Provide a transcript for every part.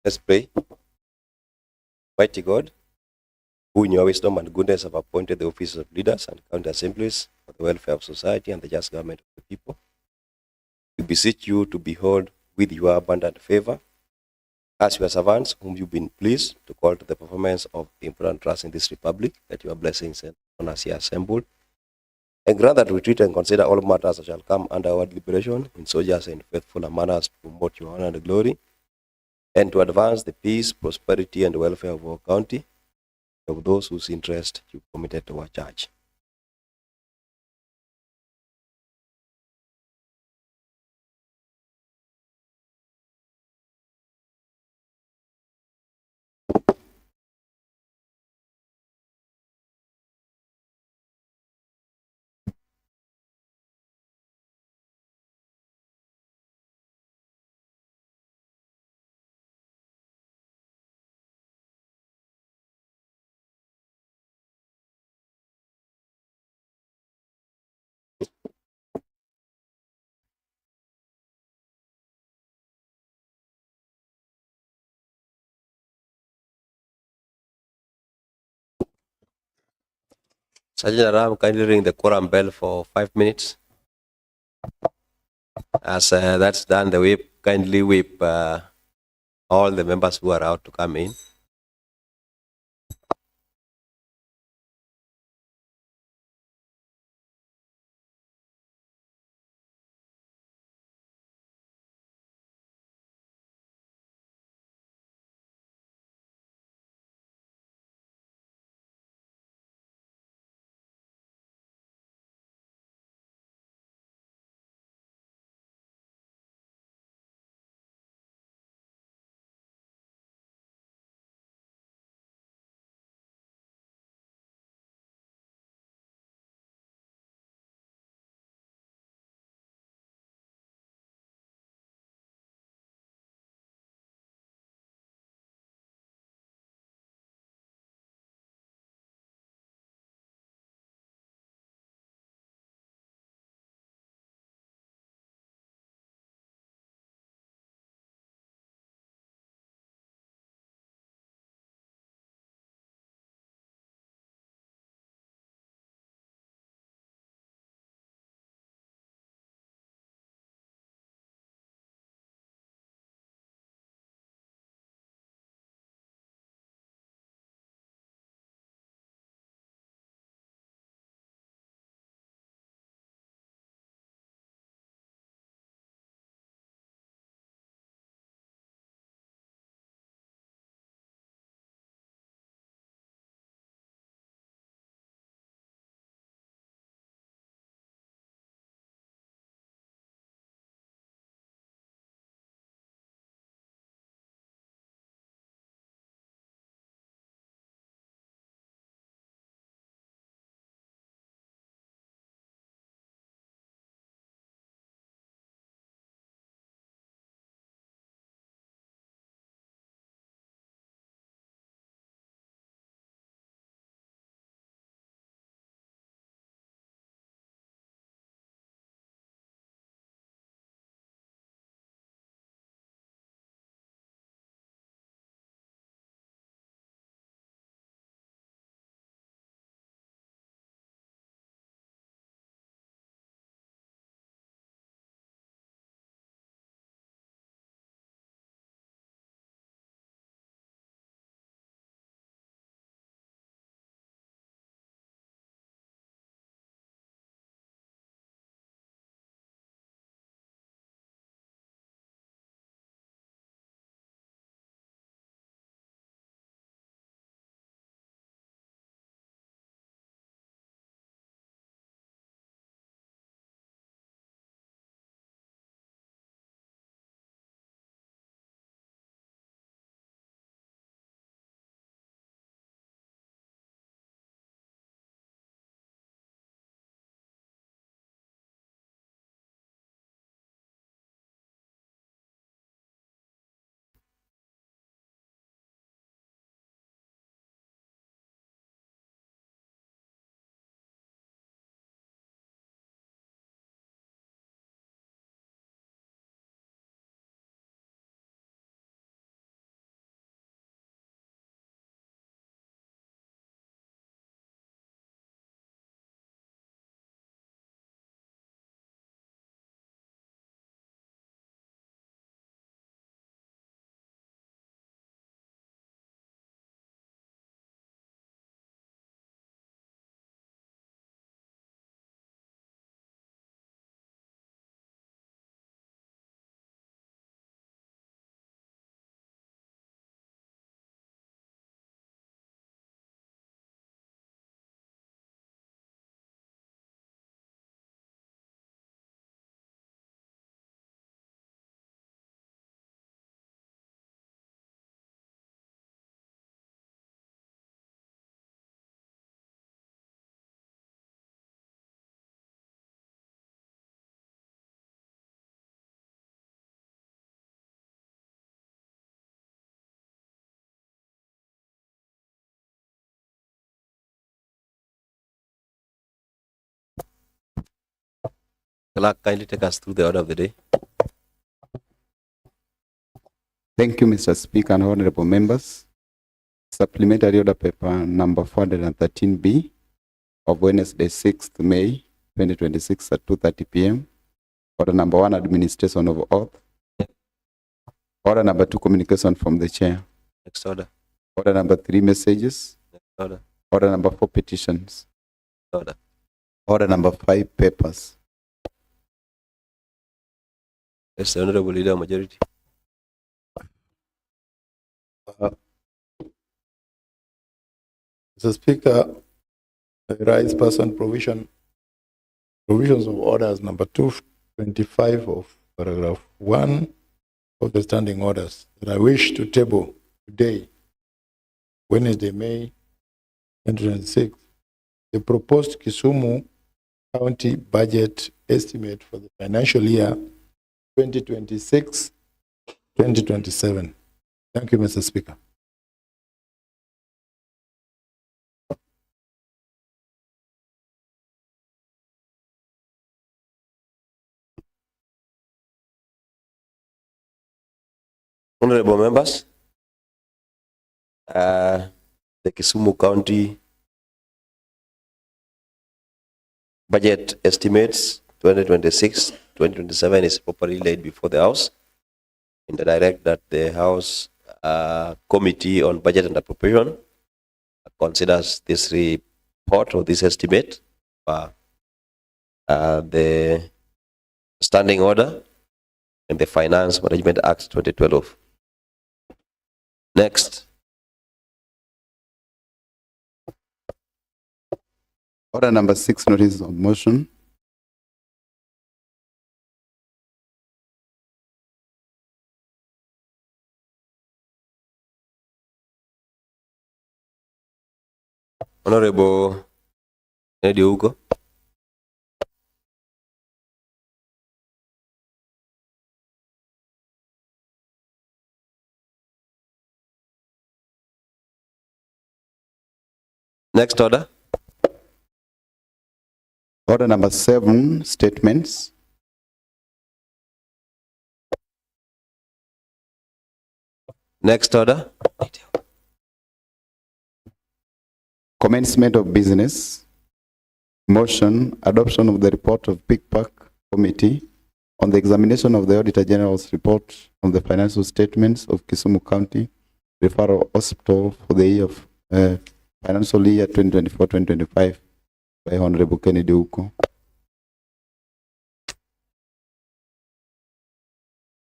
Let's pray. Mighty God, who in your wisdom and goodness have appointed the offices of leaders and county assemblies for the welfare of society and the just government of the people, we beseech you to behold with your abundant favor as your servants whom you've been pleased to call to the performance of important trust in this republic, that your blessings and on us here assembled, and grant that we treat and consider all matters that shall come under our deliberation in so just and faithful a manner as to promote your honor and glory, and to advance the peace, prosperity, and welfare of our county, of those whose interest you committed to our church. Sergeant Aram, kindly ring the quorum bell for 5 minutes. As that's done, the whip, kindly whip all the members who are out to come in. Clerk, kindly take us through the order of the day. Thank you, Mr. Speaker and honorable members. Supplementary order paper number 413B of Wednesday, 6th May 2026 at 2:30 p.m. Order number 1, administration of oath. Order number 2, communication from the chair. Next order. Order number 3, messages. Next order. Order number 4, petitions. Order. Order number 5, papers. Yes, the Honorable Leader, majority. Mr. Speaker, I rise person provisions of orders number 225 of paragraph 1 of the standing orders that I wish to table today, Wednesday, May 2026, the proposed Kisumu County budget estimate for the financial year 2026-2027. Thank you, Mr. Speaker. Honorable members, the Kisumu County budget estimates 2026-2027 is properly laid before the House, and I direct that the House Committee on Budget and Appropriation considers this report or this estimate the Standing Order and the Finance Management Act 2012. Next. Order number 6, notice of motion. Honorable Kennedy Ugo. Next order. Order number 7, statements. Next order. Commencement of business. Motion, adoption of the report of PICPAC Committee on the examination of the Auditor General's report on the financial statements of Kisumu County Referral Hospital for the year of financial year 2024-2025 by Honorable Kennedy Uko.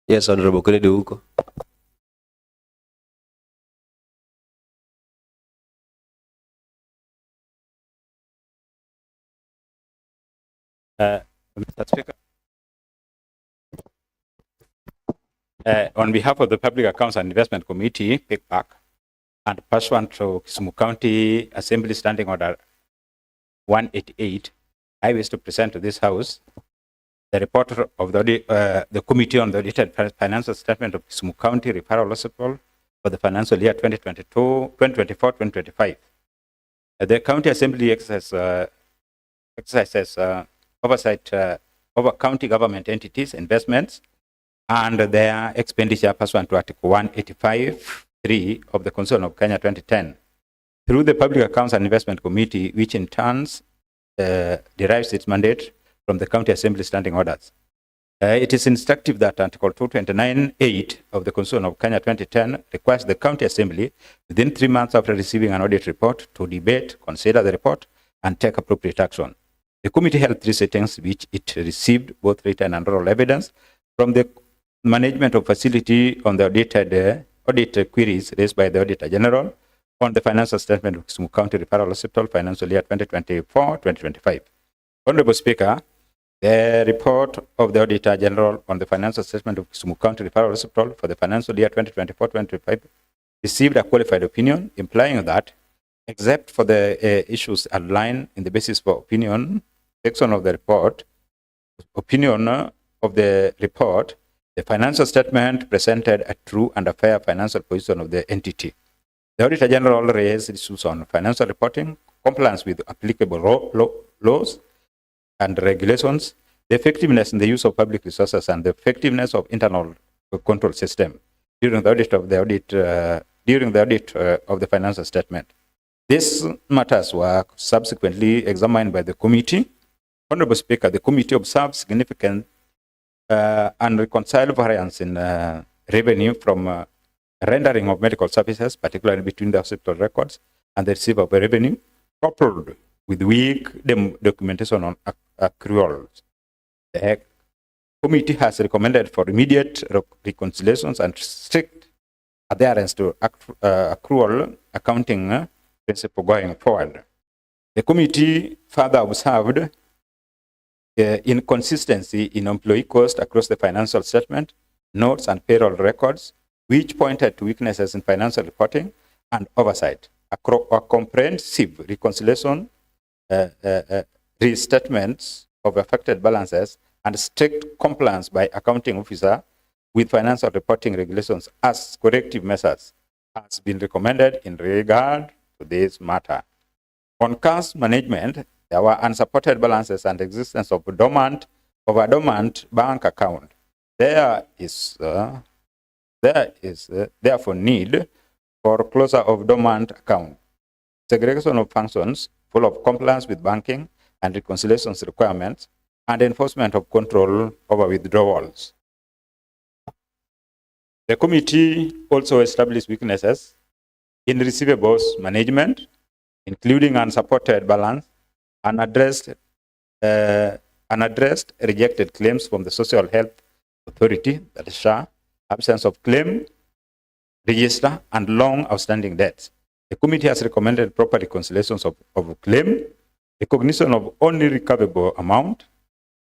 Yes, Honorable Kennedy Uko. Mr. Speaker, on behalf of the Public Accounts and Investment Committee, PICPAC, and pursuant to Kisumu County Assembly Standing Order 188, I wish to present to this House the report of the Committee on the Audited Financial Statement of Kisumu County Referral Hospital for the financial year 2024-2025. The County Assembly exercises oversight over county government entities, investments, and their expenditure pursuant to Article 185(3) of the Constitution of Kenya 2010 through the Public Accounts and Investment Committee, which in turn derives its mandate from the County Assembly Standing Orders. It is instructive that Article 229(8) of the Constitution of Kenya 2010 requires the County Assembly within 3 months after receiving an audit report to debate, consider the report, and take appropriate action. The committee held 3 sittings, which it received both written and oral evidence from the management of facility on the audit queries raised by the Auditor General on the financial statement of Kisumu County Referral Hospital financial year 2024-2025. Honorable Speaker, the report of the Auditor General on the financial statement of Kisumu County Referral Hospital for the financial year 2024-2025 received a qualified opinion, implying that, except for the issues outlined in the basis for opinion section of the report, the financial statement presented a true and a fair financial position of the entity. The Auditor General raised issues on financial reporting, compliance with applicable laws and regulations, the effectiveness in the use of public resources and the effectiveness of internal control system during the audit of the financial statement. These matters were subsequently examined by the committee. Honorable Speaker, the committee observed significant unreconciled variance in revenue from rendering of medical services, particularly between the hospital records and the receipt of revenue, coupled with weak documentation on accruals. The committee has recommended for immediate reconciliations and strict adherence to accrual accounting principle going forward. The committee further observed inconsistency in employee cost across the financial statement, notes, and payroll records, which pointed to weaknesses in financial reporting and oversight. A comprehensive reconciliation, restatements of affected balances, and strict compliance by accounting officer with financial reporting regulations as corrective measures has been recommended in regard to this matter. On cash management, there were unsupported balances and existence of a dormant bank account. There is therefore need for closure of dormant account, segregation of functions full of compliance with banking and reconciliations requirements, and enforcement of control over withdrawals. The committee also established weaknesses in receivables management, including unsupported balance, unaddressed rejected claims from the Social Health Authority, that is SHA, absence of claim register, and long outstanding debts. The committee has recommended proper reconciliations of claim, recognition of only recoverable amount,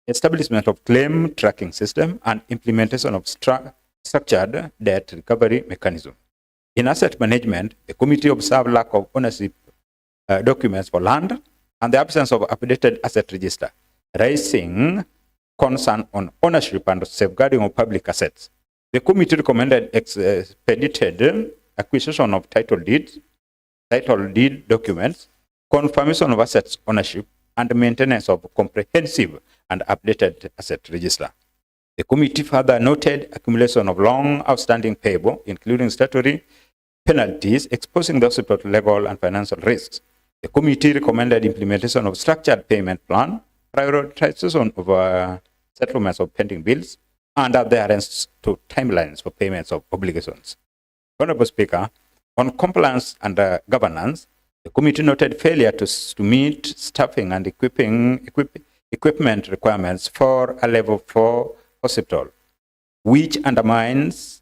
establishment of claim tracking system, and implementation of structured debt recovery mechanism. In asset management, the committee observed lack of ownership documents for land and the absence of updated asset register, raising concern on ownership and safeguarding of public assets. The committee recommended expedited acquisition of title deed documents, confirmation of assets ownership, and maintenance of comprehensive and updated asset register. The committee further noted accumulation of long outstanding payable, including statutory penalties, exposing the hospital to legal and financial risks. The committee recommended implementation of structured payment plan, prioritization of settlements of pending bills, and adherence to timelines for payments of obligations. Honorable Speaker, on compliance and governance, the committee noted failure to meet staffing and equipment requirements for a level 4 hospital, which undermines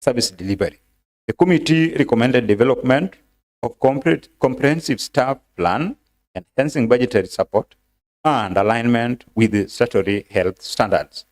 service delivery. The committee recommended development of comprehensive staff plan, enhancing budgetary support, and alignment with the statutory health standards.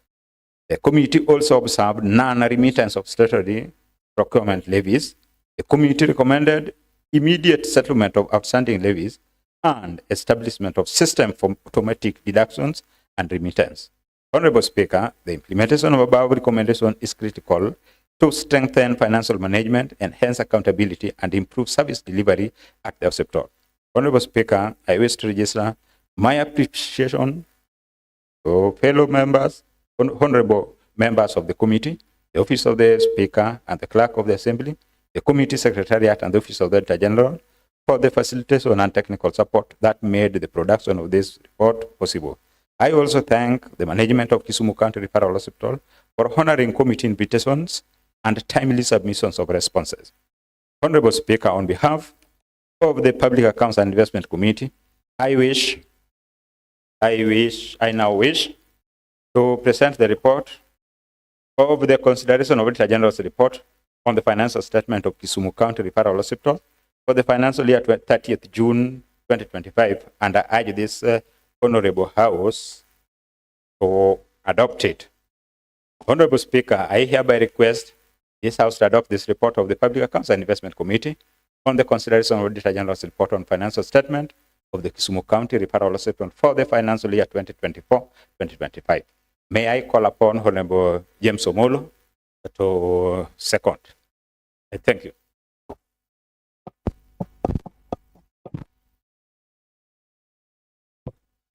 The committee also observed non-remittance of statutory procurement levies. The committee recommended immediate settlement of outstanding levies and establishment of system for automatic deductions and remittance. Honorable Speaker, the implementation of above recommendation is critical to strengthen financial management, enhance accountability, and improve service delivery at the hospital. Honorable Speaker, I wish to register my appreciation to fellow members, honorable members of the committee, the Office of the Speaker and the Clerk of the Assembly, the Committee Secretariat, and the Office of the Auditor General for the facilitation and technical support that made the production of this report possible. I also thank the management of Kisumu County Referral Hospital for honoring committee invitations and timely submissions of responses. Honorable Speaker, on behalf of the Public Accounts and Investment Committee, I now wish to present the report of the consideration of Auditor General's report on the financial statement of Kisumu County Referral Hospital for the financial year 30th June 2025, and I urge this Honorable House to adopt it. Honorable Speaker, I hereby request this House to adopt this report of the Public Accounts and Investment Committee on the consideration of Auditor General's report on financial statement of the Kisumu County Referral Hospital for the financial year 2024-2025. May I call upon Honorable James Omolo to second. Thank you.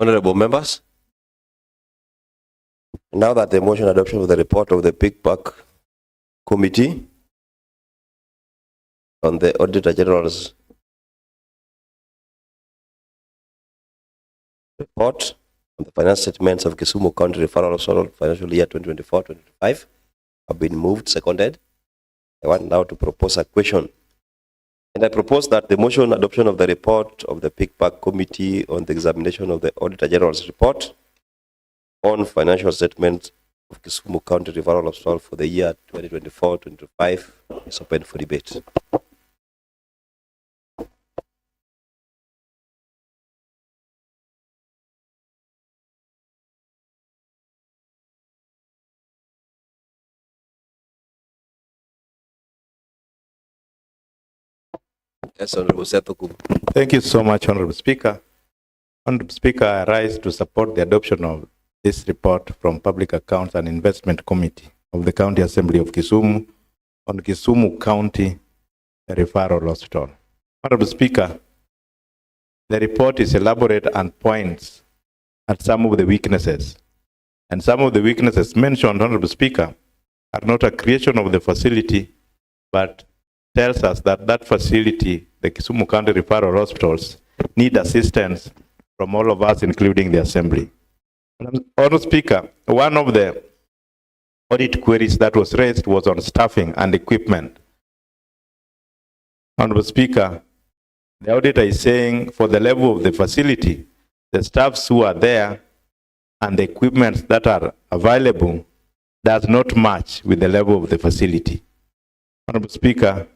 Honorable members, Now that the motion adoption of the report of the PICPAC committee on the Auditor General's report on the finance statements of Kisumu County Referral Hospital financial year 2024-2025 have been moved, seconded. I want now to propose a question. And I propose that the motion adoption of the report of the PICPAC committee on the examination of the Auditor General's report on financial statements of Kisumu County Referral Hospital for the year 2024-2025 is open for debate. Yes, Honorable Setoku. Thank you so much, Honorable Speaker. Honorable Speaker, I rise to support the adoption of this report from Public Accounts and Investment Committee of the County Assembly of Kisumu on Kisumu County Referral Hospital. Honorable Speaker, the report is elaborate and points at some of the weaknesses. And some of the weaknesses mentioned, Honorable Speaker, are not a creation of the facility, but tells us that that facility, the Kisumu County Referral Hospitals, need assistance from all of us, including the Assembly. Honorable Speaker, one of the audit queries that was raised was on staffing and equipment. Honorable Speaker, the auditor is saying for the level of the facility, the staffs who are there and the equipment that are available does not match with the level of the facility. Honorable Speaker,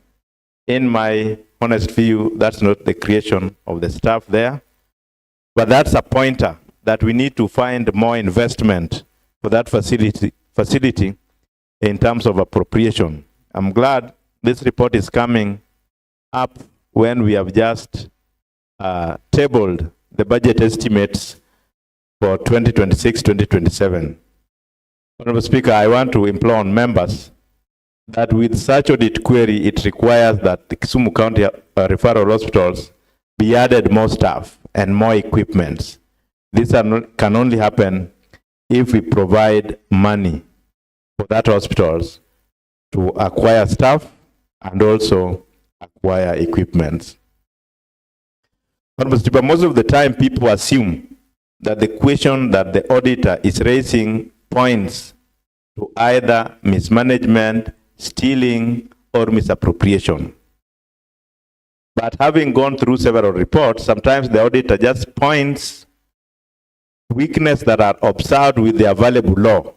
in my honest view, that's not the creation of the staff there, but that's a pointer that we need to find more investment for that facility in terms of appropriation. I'm glad this report is coming up when we have just tabled the budget estimates for 2026-2027. Honorable Speaker, I want to implore on members that with such audit query, it requires that the Kisumu County Referral Hospitals be added more staff and more equipment. This can only happen if we provide money for that hospitals to acquire staff and also acquire equipment. But most of the time, people assume that the question that the auditor is raising points to either mismanagement, stealing, or misappropriation. But having gone through several reports, sometimes the auditor just points weakness that are observed with the available law.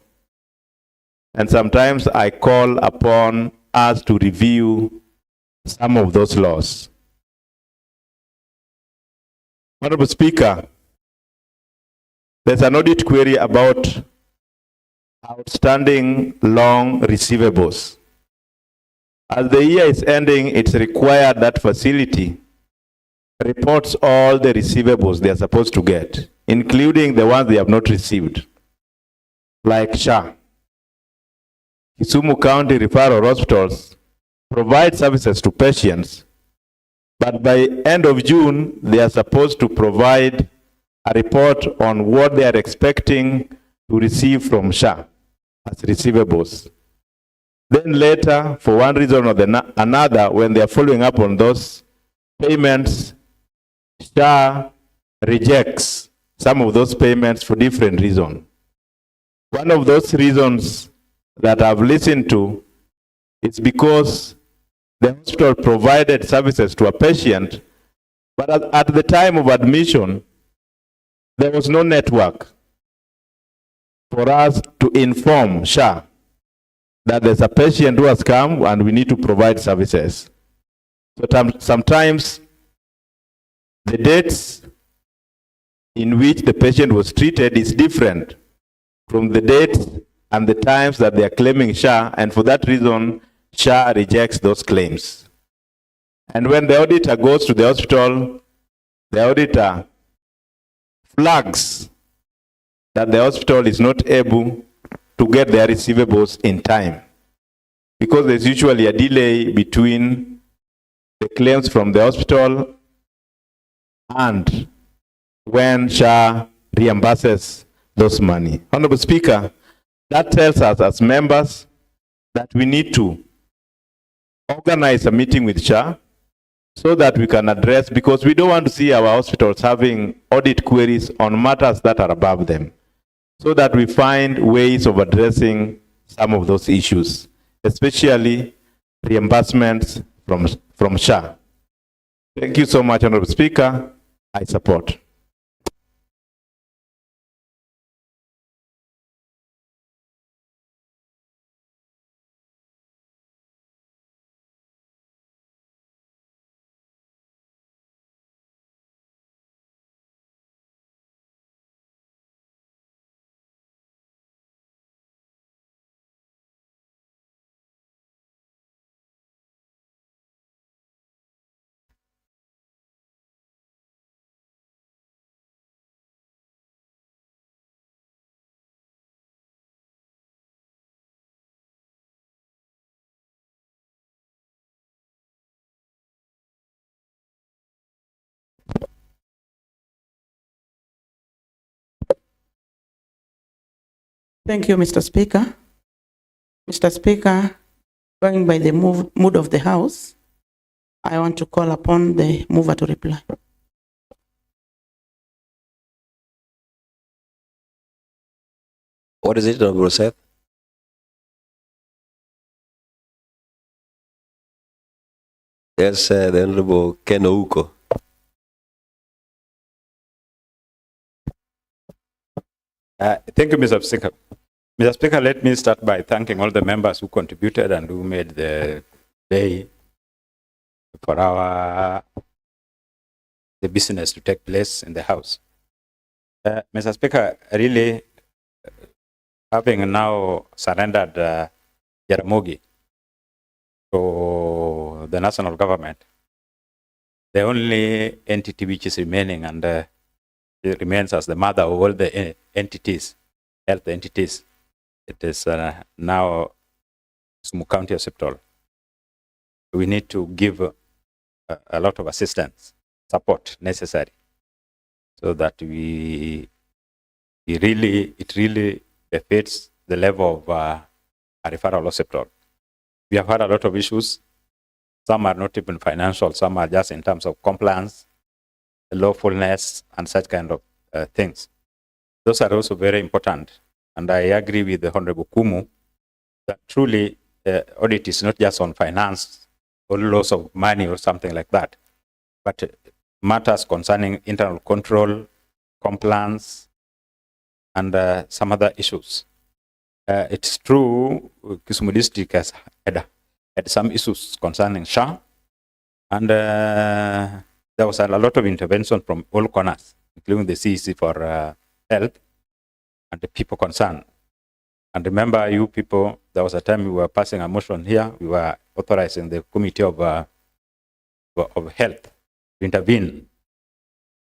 And sometimes I call upon us to review some of those laws. Honorable Speaker, there's an audit query about outstanding long receivables. As the year is ending, it's required that facility reports all the receivables they are supposed to get, including the ones they have not received, like SHA. Kisumu County Referral Hospitals provide services to patients, but by end of June, they are supposed to provide a report on what they are expecting to receive from SHA as receivables. Then later, for one reason or another, when they are following up on those payments, SHA rejects some of those payments for different reasons. One of those reasons that I've listened to is because the hospital provided services to a patient, but at the time of admission, there was no network for us to inform SHA that there's a patient who has come and we need to provide services. So sometimes the dates in which the patient was treated is different from the dates and the times that they are claiming SHA, and for that reason, SHA rejects those claims. And when the auditor goes to the hospital, the auditor flags that the hospital is not able to get their receivables in time, because there's usually a delay between the claims from the hospital and when SHA reimburses those money. Honorable Speaker, That tells us as members that we need to organize a meeting with SHA so that we can address, because we don't want to see our hospitals having audit queries on matters that are above them, so that we find ways of addressing some of those issues, especially reimbursements from SHA. Thank you so much, Honorable Speaker. I support. Thank you, Mr. Speaker. Mr. Speaker, going by the mood of the House, I want to call upon the mover to reply. What is it, Honorable Seth? Yes, the Honorable Ken Ouko. Thank you, Mr. Speaker. Mr. Speaker, let me start by thanking all the members who contributed and who made the day for the business to take place in the House. Mr. Speaker, really, having now surrendered Jaramogi to the national government, the only entity which is remaining and it remains as the mother of all the entities, health entities, it is now Kisumu County Hospital. We need to give a lot of assistance, support necessary, so that it really befits the level of a referral hospital. We have had a lot of issues. Some are not even financial, some are just in terms of compliance, lawfulness, and such kind of things. Those are also very important. And I agree with the Honorable Kumu that truly audit is not just on finance or loss of money or something like that, but matters concerning internal control, compliance, and some other issues. It's true, Kisumu district has had some issues concerning SHA, and there was a lot of intervention from all corners, including the CEC for health and the people concerned. And remember, you people, there was a time we were passing a motion here, we were authorizing the Committee of Health to intervene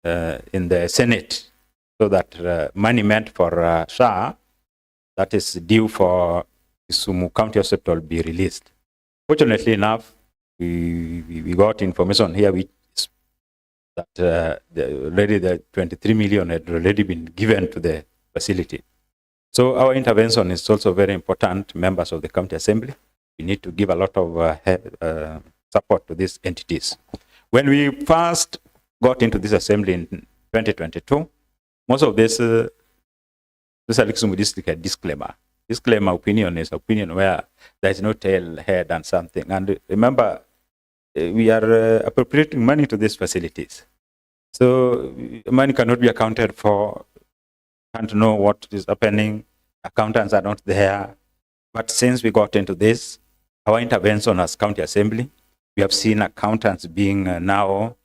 in the Senate so that money meant for SHA that is due for Kisumu County Hospital be released. Fortunately enough, we got information here which is that already the 23 million had already been given to the facility. So our intervention is also very important, members of the County Assembly. We need to give a lot of support to these entities. When we first got into this assembly in 2022, most of this Kisumu district had disclaimer. Disclaimer opinion is opinion where there is no tail, head, and something. And remember, we are appropriating money to these facilities. So money cannot be accounted for, can't know what is happening, accountants are not there. But since we got into this, our intervention as County Assembly, we have seen accountants being now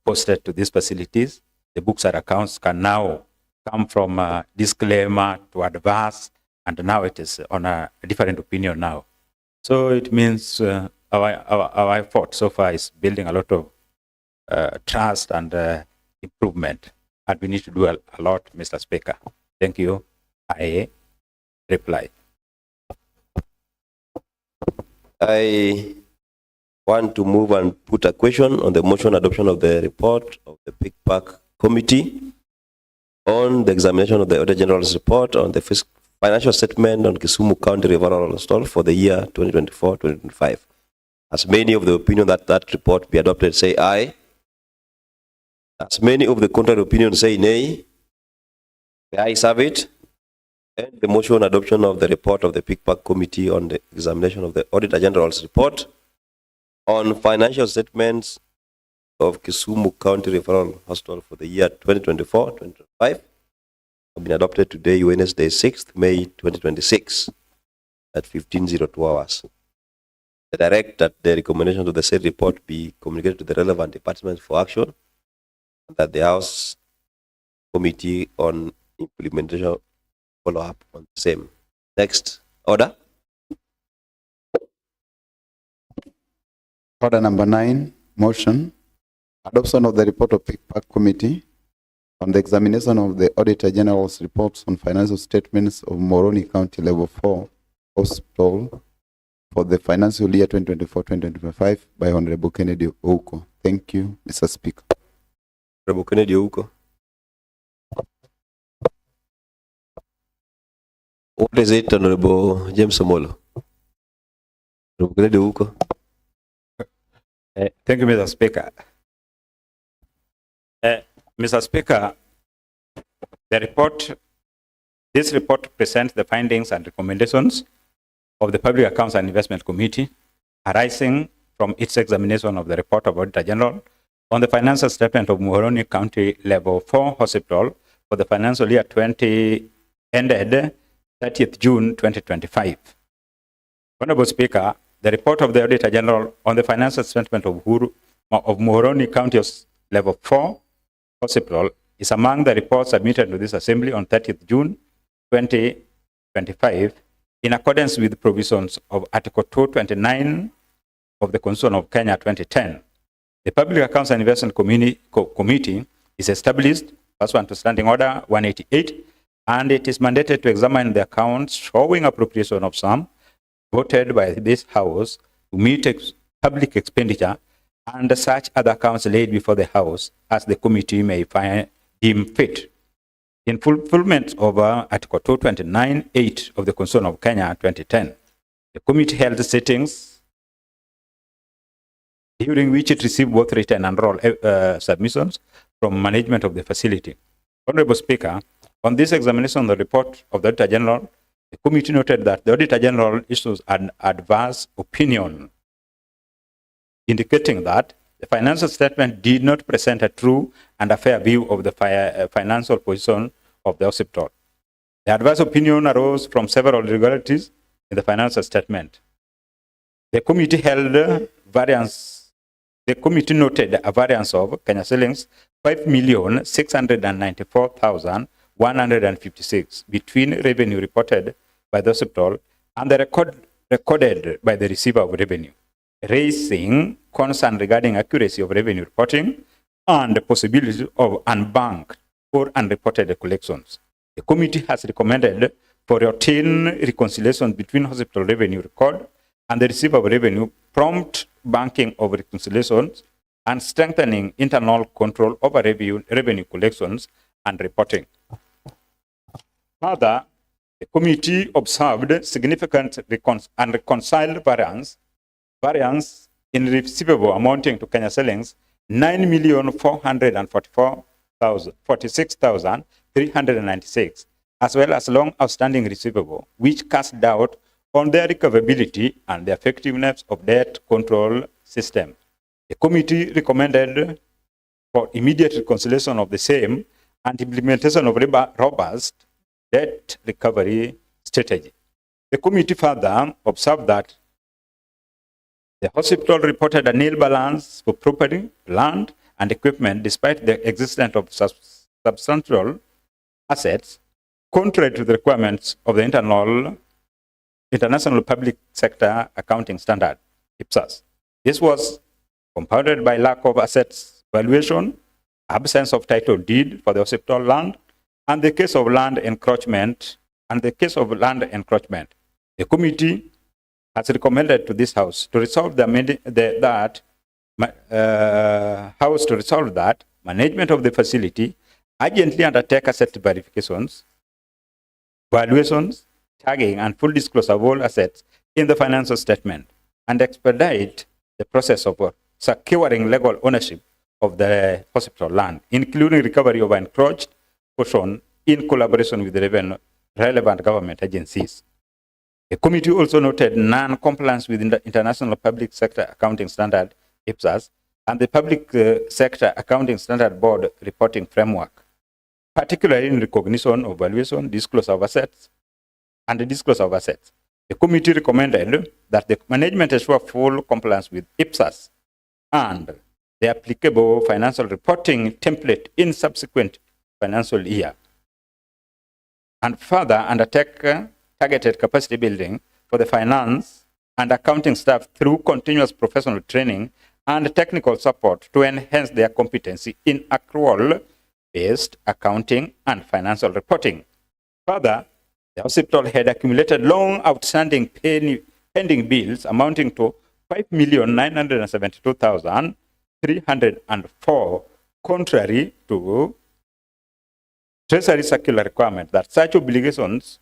posted to these facilities. The books and accounts can now come from disclaimer to adverse, and now it is on a different opinion now. So it means our effort so far is building a lot of trust and improvement, and we need to do a lot, Mr. Speaker. Thank you. I reply. I want to move and put a question on the motion adoption of the report of the Big Park Committee on the examination of the Auditor General's report on the financial statement on Kisumu County Referral Hospital for the year 2024-2025. As many of the opinion that that report be adopted say aye. As many of the contrary opinion say nay. The ayes have it. And the motion adoption of the report of the PICPAC Committee on the examination of the Auditor General's report on financial statements of Kisumu County Referral Hospital for the year 2024-2025 have been adopted today, Wednesday, 6th May 2026 at 15:02 hours. I direct that the recommendation of the said report be communicated to the relevant departments for action, and that the House Committee on Implementation follow up on the same. Next order. Order number 9, motion. Adoption of the report of PICPAC Committee on the examination of the Auditor General's reports on financial statements of Moroni County Level 4 Hospital for the financial year 2024-2025 by Honorable Kennedy Ouko. Thank you, Mr. Speaker. Honorable Kennedy Ouko. What is it, Honorable James Omolo? Honorable Kennedy Ouko. Thank you, Mr. Speaker. Mr. Speaker, this report presents the findings and recommendations of the Public Accounts and Investment Committee arising from its examination of the report of Auditor General on the financial statement of Moroni County Level 4 Hospital for the financial year ended 30th June 2025. Honorable Speaker, the report of the Auditor General on the financial statement of Moroni County Level 4 Hospital is among the reports submitted to this Assembly on 30th June 2025 in accordance with the provisions of Article 229 of the Constitution of Kenya 2010. The Public Accounts and Investment Committee is established pursuant to Standing Order 188, and it is mandated to examine the accounts showing appropriation of sum voted by this House to meet public expenditure and such other accounts laid before the House as the committee may deem fit. In fulfillment of Article 229(8) of the Constitution of Kenya 2010, the committee held sittings during which it received both written and oral submissions from management of the facility. Honorable Speaker, on this examination of the report of the Auditor General, the committee noted that the Auditor General issues an adverse opinion indicating that the financial statement did not present a true and a fair view of the financial position of the hospital. The adverse opinion arose from several irregularities in the financial statement. The committee noted a variance of Kenya shillings 5,694,156 between revenue reported by the hospital and the recorded by the receiver of revenue, raising concern regarding accuracy of revenue reporting and the possibility of unbanked or unreported collections. The committee has recommended for routine reconciliation between hospital revenue record and the receiver of revenue, prompt banking of reconciliations, and strengthening internal control over revenue collections and reporting. Further, the committee observed significant unreconciled variance in receivable amounting to Kenya shillings 9,446,396, as well as long outstanding receivable, which cast doubt on their recoverability and the effectiveness of debt control system. The committee recommended for immediate reconciliation of the same and implementation of robust debt recovery strategy. The committee further observed that the hospital reported a nil balance for property, land, and equipment despite the existence of substantial assets, contrary to the requirements of the International Public Sector Accounting Standard, IPSAS. This was compounded by lack of assets valuation, absence of title deed for the hospital land, and the case of land encroachment. The committee has recommended to this House to resolve that management of the facility urgently undertake asset verifications, valuations, tagging, and full disclosure of all assets in the financial statement, and expedite the process of securing legal ownership of the hospital land, including recovery of encroached portion in collaboration with the relevant government agencies. The committee also noted non-compliance with the International Public Sector Accounting Standard, IPSAS, and the Public Sector Accounting Standard Board reporting framework, particularly in recognition of valuation, disclosure of assets, and the disclosure of assets. The committee recommended that the management ensure full compliance with IPSAS and the applicable financial reporting template in subsequent financial year, and further undertake targeted capacity building for the finance and accounting staff through continuous professional training and technical support to enhance their competency in accrual-based accounting and financial reporting. Further, the hospital had accumulated long outstanding pending bills amounting to 5,972,304, contrary to Treasury circular requirement that such obligations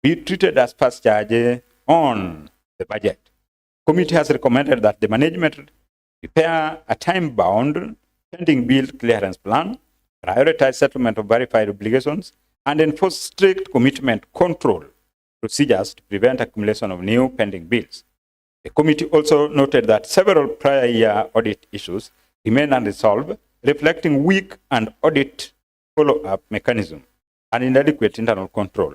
be treated as first charge on the budget. Committee has recommended that the management prepare a time-bound pending bill clearance plan, prioritize settlement of verified obligations, and enforce strict commitment control procedures to prevent accumulation of new pending bills. The committee also noted that several prior year audit issues remain unresolved, reflecting weak and audit follow-up mechanism and inadequate internal control.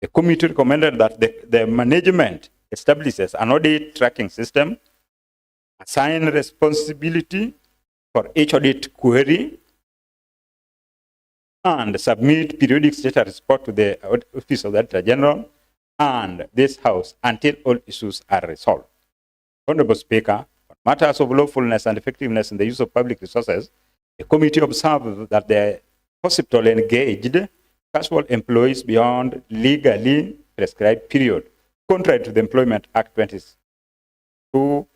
The committee recommended that the management establishes an audit tracking system, assign responsibility for each audit query, and submit periodic status report to the Office of the Auditor General and this House until all issues are resolved. Honorable Speaker, on matters of lawfulness and effectiveness in the use of public resources, the committee observed that the hospital engaged casual employees beyond legally prescribed period, contrary to the Employment Act 22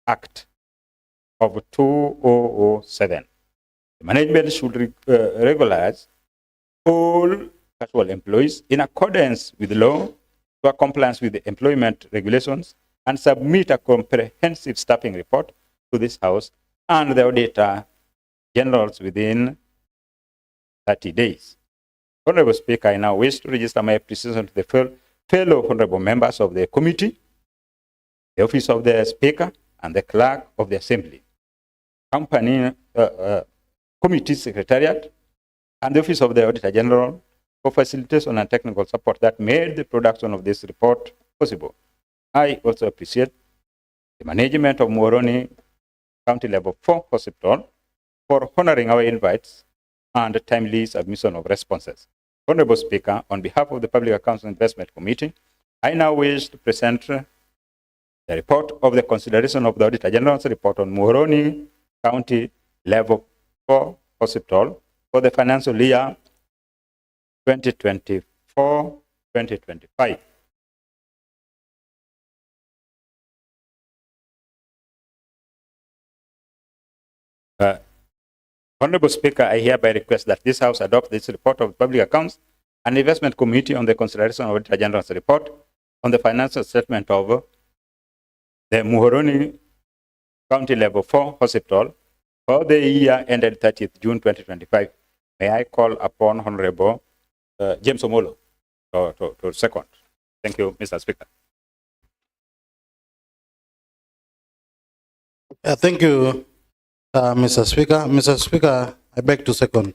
Act of 2007. The management should regularize all casual employees in accordance with the law to compliance with the employment regulations and submit a comprehensive staffing report to this House and the Auditor Generals within 30 days. Honorable Speaker, I now wish to register my appreciation to the fellow honorable members of the committee, the Office of the Speaker, and the Clerk of the Assembly, Committee Secretariat, and the Office of the Auditor General for facilitation and technical support that made the production of this report possible. I also appreciate the management of Muhoroni County Level 4 Hospital for honoring our invites and timely submission of responses. Honorable Speaker, on behalf of the Public Accounts and Investment Committee, I now wish to present the report of the consideration of the Auditor General's report on Muhoroni County Level 4 Hospital for the financial year 2024-2025. Honorable Speaker, I hereby request that this House adopt this report of the Public Accounts and Investment Committee on the consideration of Auditor General's report on the financial statement of the Muhoroni County Level 4 Hospital for the year ended 30th June 2025. May I call upon Honorable James Omolo to second. Thank you, Mr. Speaker. Thank you, Mr. Speaker. Mr. Speaker, I beg to second.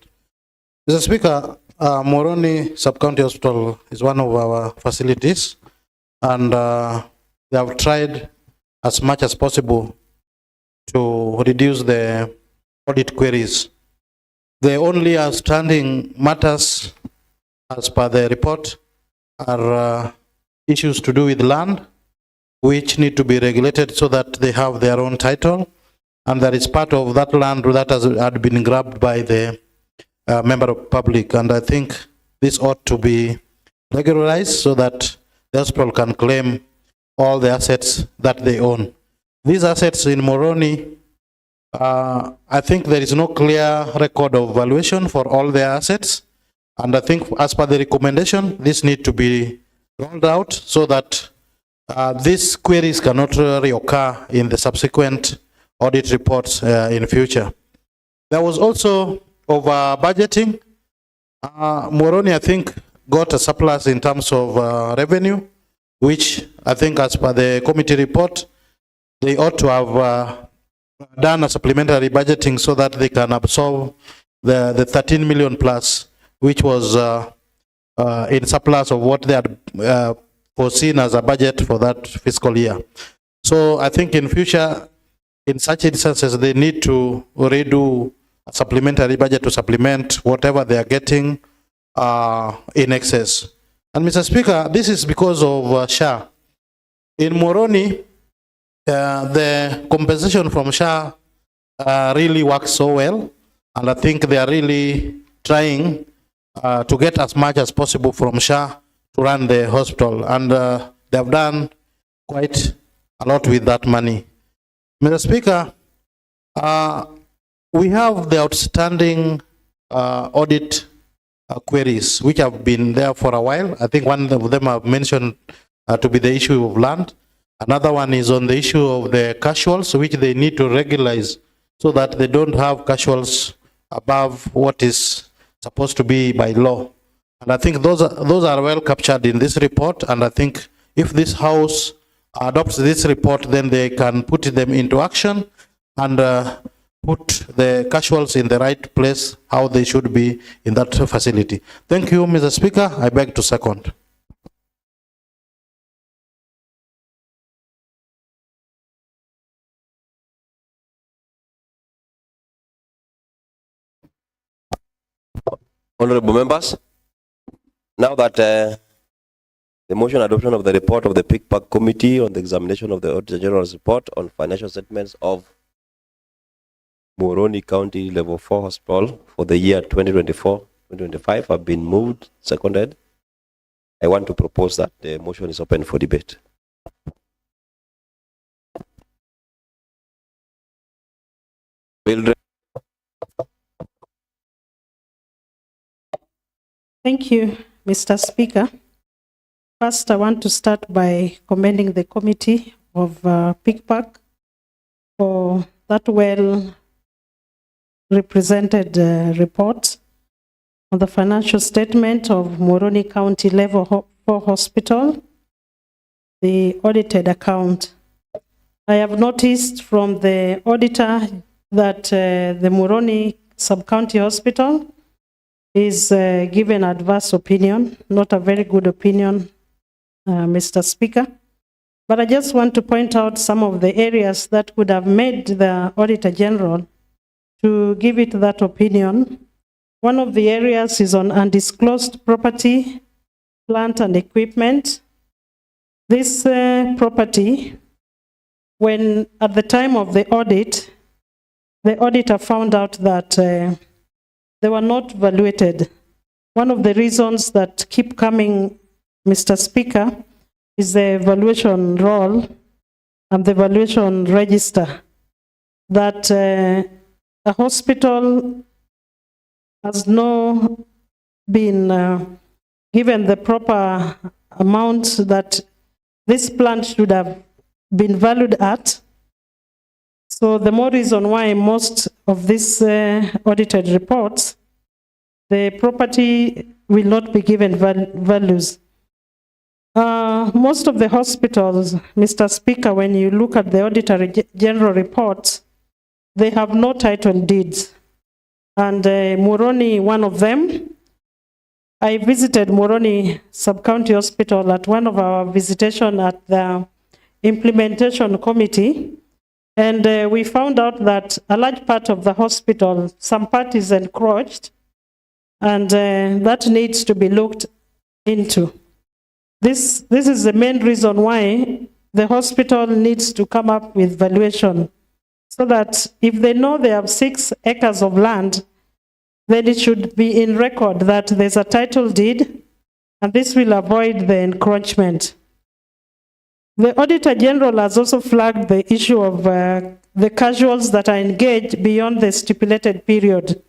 Mr. Speaker, Muhoroni Sub-County Hospital is one of our facilities, and they have tried as much as possible to reduce the audit queries. The only outstanding matters, as per the report, are issues to do with land, which need to be regulated so that they have their own title, and that is part of that land that had been grabbed by the member of public. And I think this ought to be regularized so that the hospital can claim all the assets that they own. These assets in Muhoroni, I think there is no clear record of valuation for all their assets. And I think as per the recommendation, this need to be rolled out so that these queries cannot reoccur in the subsequent audit reports in future. There was also over budgeting. Moroni, I think, got a surplus in terms of revenue, which I think as per the committee report, they ought to have done a supplementary budgeting so that they can absorb the 13 million plus, which was in surplus of what they had foreseen as a budget for that fiscal year. So I think in future, in such instances, they need to redo a supplementary budget to supplement whatever they are getting in excess. And Mr. Speaker, this is because of SHA. In Moroni, the compensation from SHA really works so well, and I think they are really trying to get as much as possible from SHA to run the hospital, and they have done quite a lot with that money. Mr. Speaker, we have the outstanding audit queries which have been there for a while. I think one of them I've mentioned to be the issue of land. Another one is on the issue of the casuals, which they need to regularize so that they don't have casuals above what is supposed to be by law. And I think those are well captured in this report, and I think if this House adopts this report, then they can put them into action and put the casuals in the right place, how they should be in that facility. Thank you, Mr. Speaker. I beg to second. Honorable members, now that the motion adoption of the report of the PICPAC Committee on the examination of the Auditor General's report on financial statements of Moroni County Level 4 Hospital for the year 2024-2025 have been moved, seconded. I want to propose that the motion is open for debate. Thank you, Mr. Speaker. First, I want to start by commending the committee of PICPAC for that well represented report on the financial statement of Moroni County Level 4 Hospital, the audited account. I have noticed from the auditor that the Moroni Sub-County Hospital is given adverse opinion, not a very good opinion, Mr. Speaker. But I just want to point out some of the areas that could have made the Auditor General to give it that opinion. One of the areas is on undisclosed property, plant and equipment. This property, when at the time of the audit, the auditor found out that they were not valuated. One of the reasons that keep coming, Mr. Speaker, is the valuation roll and the valuation register, that a hospital has not been given the proper amount that this plant should have been valued at. So the more reason why most of these audited reports, the property will not be given values. Most of the hospitals, Mr. Speaker, when you look at the Auditor General reports, they have no title deeds. And Moroni, one of them, I visited Moroni Sub-County Hospital at one of our visitation at the implementation committee. And we found out that a large part of the hospital, some part is encroached, and that needs to be looked into. This is the main reason why the hospital needs to come up with valuation, so that if they know they have 6 acres of land, then it should be in record that there's a title deed, and this will avoid the encroachment. The Auditor General has also flagged the issue of the casuals that are engaged beyond the stipulated period.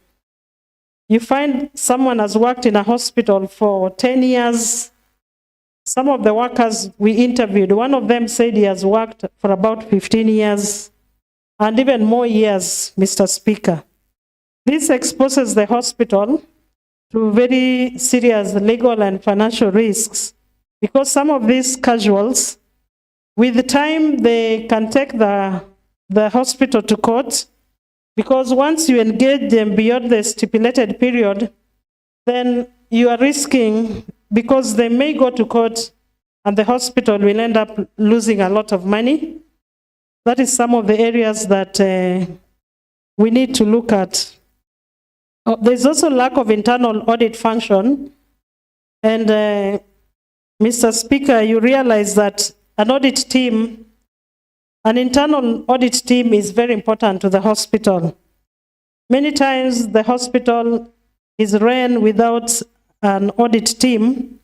You find someone has worked in a hospital for 10 years, some of the workers we interviewed, one of them said he has worked for about 15 years and even more years, Mr. Speaker. This exposes the hospital to very serious legal and financial risks because some of these casuals, with the time, they can take the hospital to court, because once you engage them beyond the stipulated period, then you are risking, because they may go to court and the hospital will end up losing a lot of money. That is some of the areas that we need to look at. There's also lack of internal audit function. And Mr. Speaker, you realize that an internal audit team is very important to the hospital. Many times the hospital is ran without an audit team.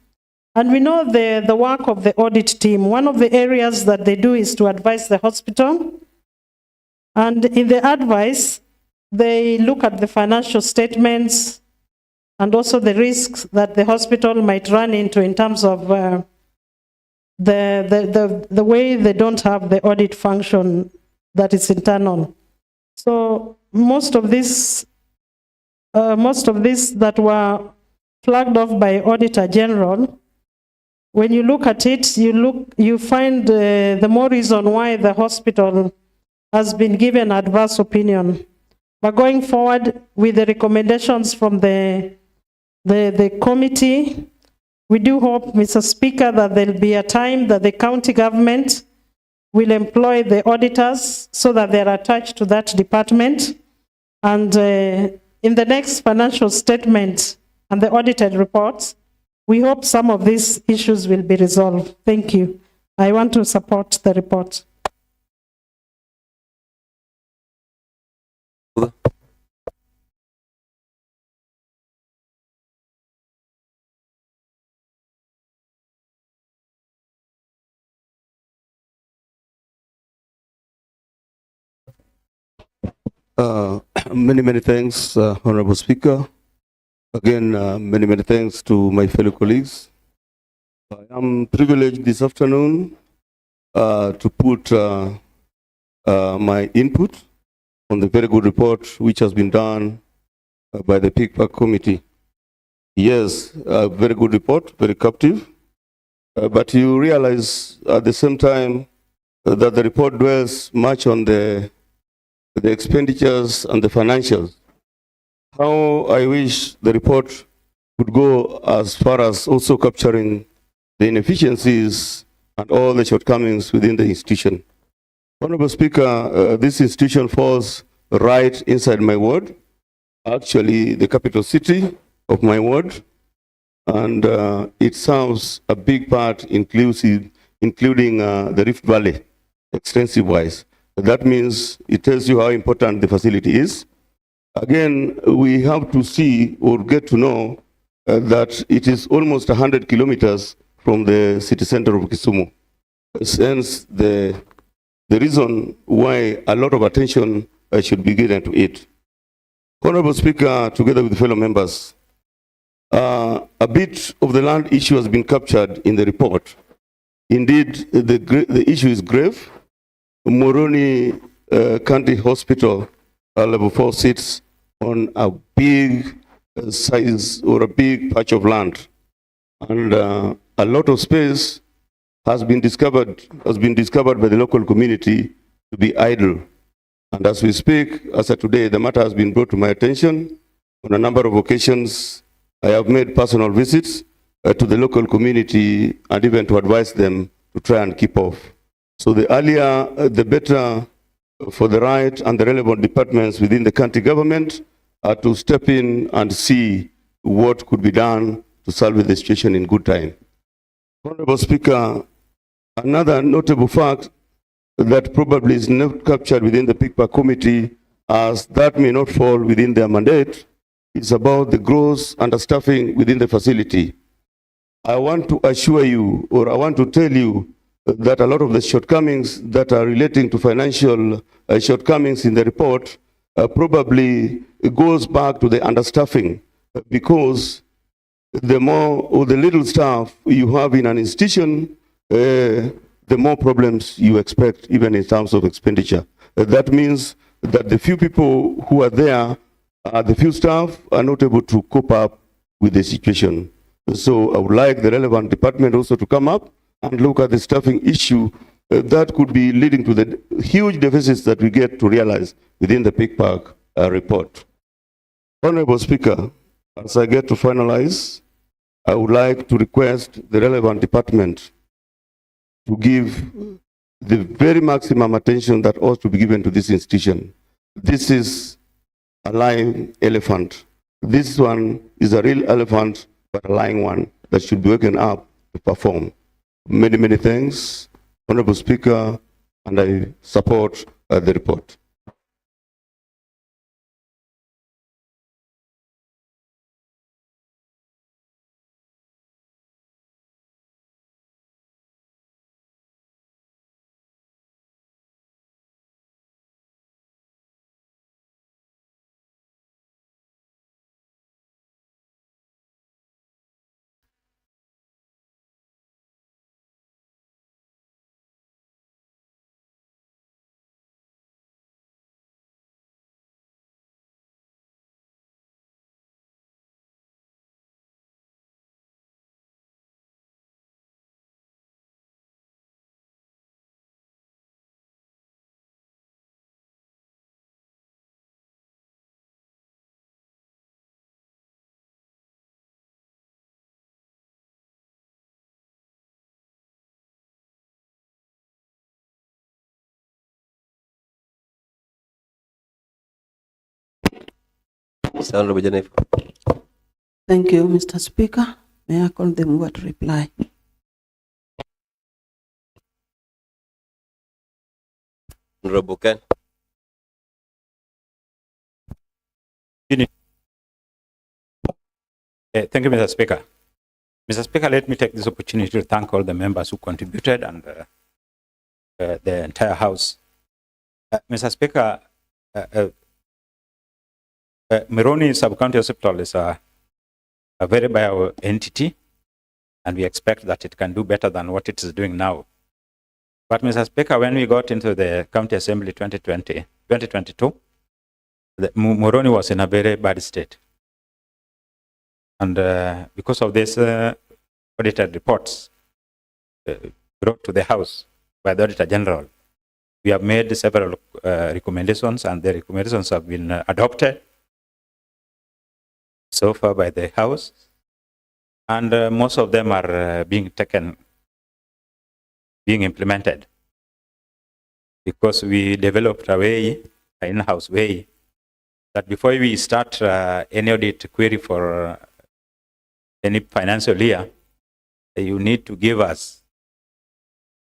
And we know the work of the audit team. One of the areas that they do is to advise the hospital. And in the advice, they look at the financial statements and also the risks that the hospital might run into in terms of the way they don't have the audit function that is internal. So most of this that were flagged off by Auditor General, when you look at it, you find the more reason why the hospital has been given adverse opinion. But going forward with the recommendations from the committee, we do hope, Mr. Speaker, that there'll be a time that the county government will employ the auditors so that they're attached to that department. And in the next financial statement and the audited reports, we hope some of these issues will be resolved. Thank you. I want to support the report. Many thanks, Honorable Speaker. Again, many thanks to my fellow colleagues. I am privileged this afternoon to put my input on the very good report which has been done by the PICPAC committee. Yes, a very good report, very captive, but you realize at the same time that the report dwells much on the expenditures and the financials. How I wish the report would go as far as also capturing the inefficiencies and all the shortcomings within the institution. Honorable Speaker, this institution falls right inside my ward, actually the capital city of my ward, and it serves a big part including the Rift Valley, extensive-wise. That means it tells you how important the facility is. Again, we have to see or get to know that it is almost 100 kilometers from the city center of Kisumu. Hence, the reason why a lot of attention should be given to it. Honorable Speaker, together with fellow members, a bit of the land issue has been captured in the report. Indeed, the issue is grave. Moroni County Hospital level 4 sits on a big size or a big patch of land, and a lot of space has been discovered by the local community to be idle. And as we speak, as of today, the matter has been brought to my attention on a number of occasions. I have made personal visits to the local community and even to advise them to try and keep off. So the earlier, the better for the right and the relevant departments within the county government to step in and see what could be done to solve the situation in good time. Honorable Speaker, another notable fact that probably is not captured within the PICPAC committee, as that may not fall within their mandate, is about the growth and the staffing within the facility. I want to assure you, or I want to tell you, that a lot of the shortcomings that are relating to financial shortcomings in the report probably goes back to the understaffing, because the more or the little staff you have in an institution, the more problems you expect, even in terms of expenditure. That means that the few people who are there, the few staff are not able to cope up with the situation. So I would like the relevant department also to come up and look at the staffing issue that could be leading to the huge deficits that we get to realize within the Peak Park report. Honorable Speaker, as I get to finalize, I would like to request the relevant department to give the very maximum attention that ought to be given to this institution. This is a live elephant. This one is a real elephant, but a lying one that should be waken up to perform. Many, many thanks, Honorable Speaker, and I support the report. Honorable Jennifer. Thank you, Mr. Speaker. May I call the mover to reply? Honorable Ken. Thank you, Mr. Speaker. Mr. Speaker, let me take this opportunity to thank all the members who contributed and the entire House. Mr. Speaker, Mironi Sub-County Hospital is a very bio entity, and we expect that it can do better than what it is doing now. But Mr. Speaker, when we got into the County Assembly 2022, Moroni was in a very bad state. And because of this audited reports brought to the House by the Auditor General, we have made several recommendations, and the recommendations have been adopted so far by the House. And most of them are being implemented, because we developed a way, an in-house way, that before we start any audit query for any financial year, you need to give us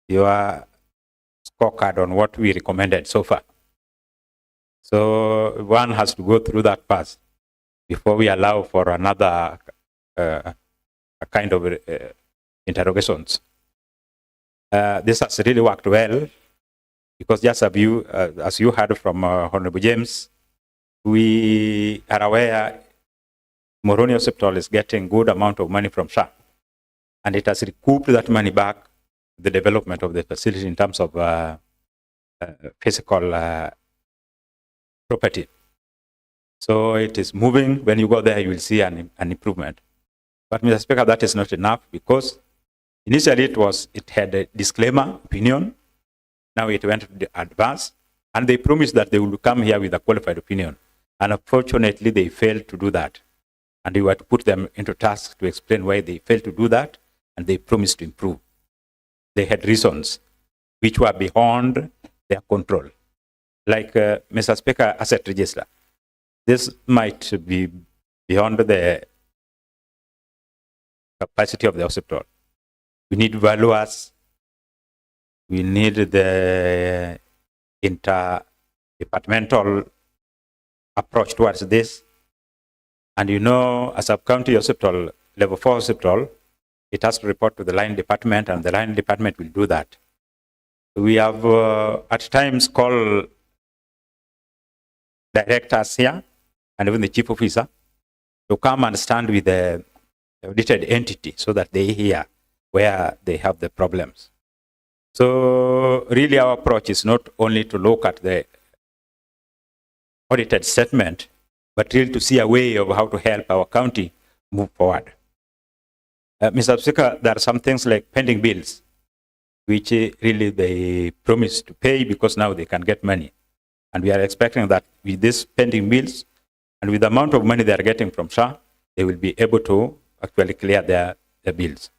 your scorecard on what we recommended so far. So one has to go through that path before we allow for another kind of interrogations. This has really worked well, because just as you heard from Honorable James, we are aware Moroni Hospital is getting good amount of money from SHA, and it has recouped that money back to the development of the facility in terms of physical property. So it is moving. When you go there, you will see an improvement. But Mr. Speaker, that is not enough, because initially it had a disclaimer opinion. Now it went to the advance, and they promised that they would come here with a qualified opinion. And unfortunately, they failed to do that. And we were to put them into task to explain why they failed to do that, and they promised to improve. They had reasons which were beyond their control. Like Mr. Speaker, asset register. This might be beyond the capacity of the hospital. We need valuers. We need the interdepartmental approach towards this. And you know, as a county hospital, level 4 hospital, it has to report to the line department, and the line department will do that. We have at times called directors here, and even the chief officer, to come and stand with the audited entity so that they hear where they have the problems. So really our approach is not only to look at the audited statement, but really to see a way of how to help our county move forward. Mr. Speaker, there are some things like pending bills, which really they promise to pay because now they can get money. And we are expecting that with these pending bills and with the amount of money they are getting from SHA, they will be able to actually clear their bills.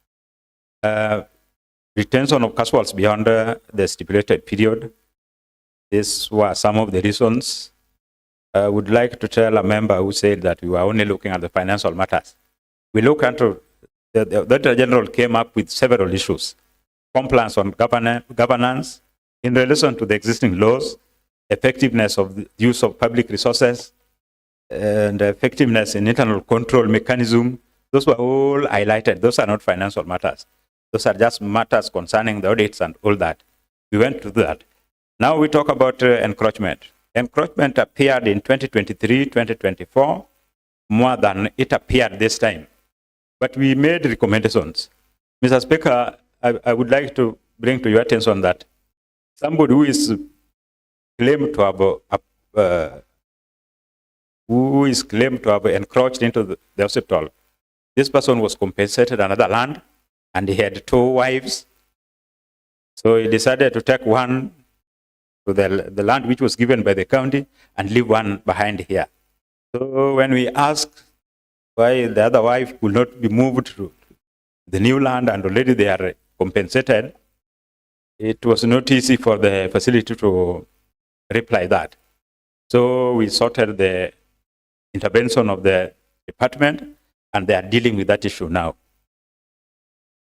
Retention of casuals beyond the stipulated period. These were some of the reasons. I would like to tell a member who said that we were only looking at the financial matters. We look into, the Auditor General came up with several issues. Compliance on governance in relation to the existing laws, effectiveness of the use of public resources, and effectiveness in internal control mechanism. Those were all highlighted. Those are not financial matters. Those are just matters concerning the audits and all that. We went to that. Now we talk about encroachment. Encroachment appeared in 2023, 2024, more than it appeared this time. But we made recommendations. Mr. Speaker, I would like to bring to your attention that somebody who is claimed to have encroached into the hospital, this person was compensated another land, and he had 2 wives. So he decided to take one to the land which was given by the county and leave one behind here. So when we asked why the other wife could not be moved to the new land and already they are compensated, it was not easy for the facility to reply that. So we sorted the intervention of the department and they are dealing with that issue now.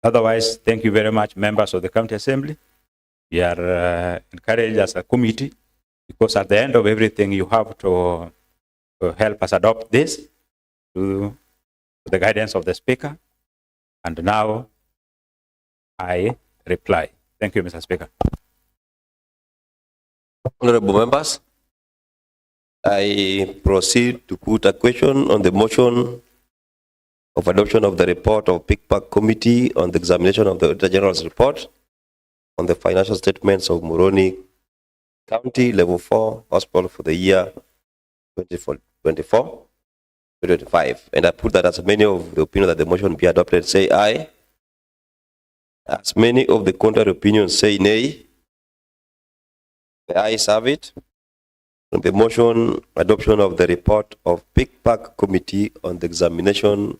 Otherwise, thank you very much, members of the County Assembly. We are encouraged as a committee because at the end of everything, you have to help us adopt this to the guidance of the Speaker. And now I reply. Thank you, Mr. Speaker. Honorable members, I proceed to put a question on the motion of adoption of the report of PICPAC Committee on the examination of the Auditor General's report on the financial statements of Moroni County Level 4 Hospital for the year 2024-2025. And I put that as many of the opinion that the motion be adopted, say aye. As many of the contrary opinions say nay. The ayes have it. On the motion, adoption of the report of PICPAC Committee on the examination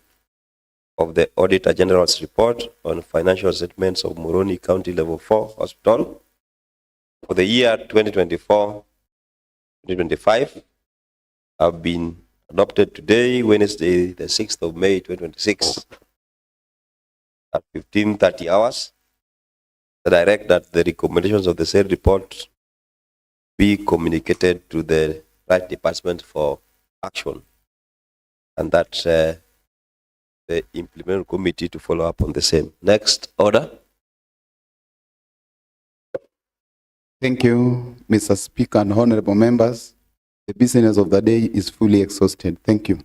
of the Auditor General's report on financial statements of Moroni County Level 4 Hospital for the year 2024-2025 have been adopted today, Wednesday, the 6th of May, 2026, at 15:30 hours. I direct that the recommendations of the said report be communicated to the right department for action, and that the implementing committee to follow up on the same. Next order. Thank you, Mr. Speaker and honorable members. The business of the day is fully exhausted. Thank you.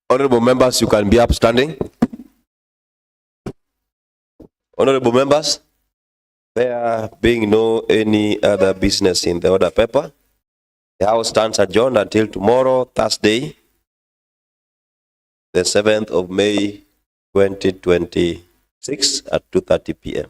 Honorable members, you can be upstanding. Honorable members, there being no any other business in the order paper, the House stands adjourned until tomorrow, Thursday, the 7th of May, 2026 at 2:30 p.m.